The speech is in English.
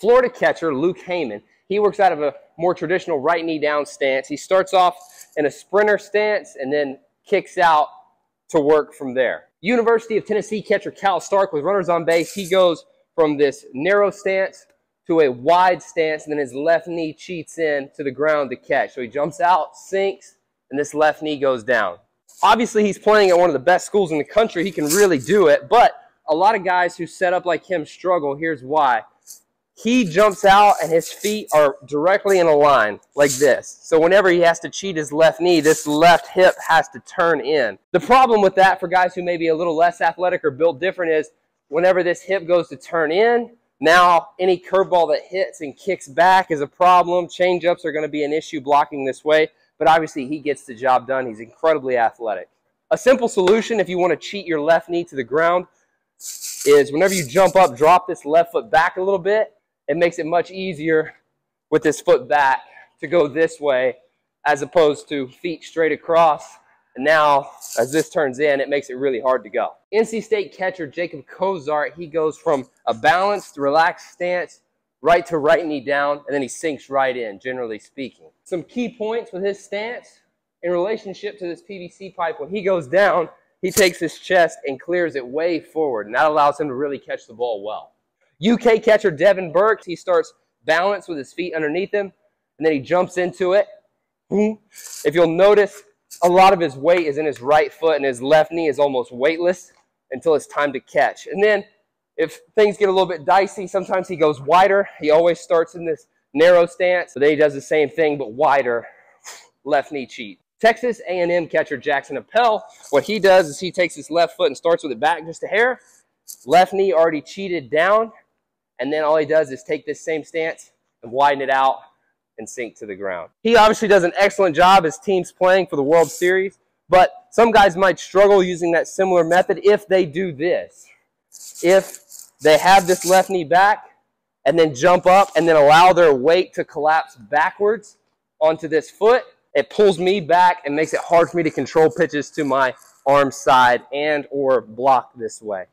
Florida catcher Luke Heyman, he works out of a more traditional right knee down stance. He starts off in a sprinter stance and then kicks out to work from there. University of Tennessee catcher Cal Stark, with runners on base, he goes from this narrow stance to a wide stance, and then his left knee cheats in to the ground to catch. So he jumps out, sinks, and this left knee goes down. Obviously, he's playing at one of the best schools in the country. He can really do it, but a lot of guys who set up like him struggle. Here's why. He jumps out and his feet are directly in a line like this. So whenever he has to cheat his left knee, this left hip has to turn in. The problem with that for guys who may be a little less athletic or built different is whenever this hip goes to turn in, now any curveball that hits and kicks back is a problem. Changeups are going to be an issue blocking this way, but obviously he gets the job done. He's incredibly athletic. A simple solution if you want to cheat your left knee to the ground is whenever you jump up, drop this left foot back a little bit. It makes it much easier with this foot back to go this way as opposed to feet straight across. And now, as this turns in, it makes it really hard to go. NC State catcher Jacob Cozart, he goes from a balanced, relaxed stance right to right knee down, and then he sinks right in, generally speaking. Some key points with his stance in relationship to this PVC pipe. When he goes down, he takes his chest and clears it way forward, and that allows him to really catch the ball well. UK catcher Devin Burke, he starts balanced with his feet underneath him, and then he jumps into it. If you'll notice, a lot of his weight is in his right foot, and his left knee is almost weightless until it's time to catch. And then if things get a little bit dicey, sometimes he goes wider. He always starts in this narrow stance, so then he does the same thing but wider, left knee cheat. Texas A&M catcher Jackson Appel, what he does is he takes his left foot and starts with it back just a hair. Left knee already cheated down. And then all he does is take this same stance and widen it out and sink to the ground. He obviously does an excellent job as teams playing for the World Series, but some guys might struggle using that similar method if they do this. If they have this left knee back and then jump up and then allow their weight to collapse backwards onto this foot, it pulls me back and makes it hard for me to control pitches to my arm side and or block this way.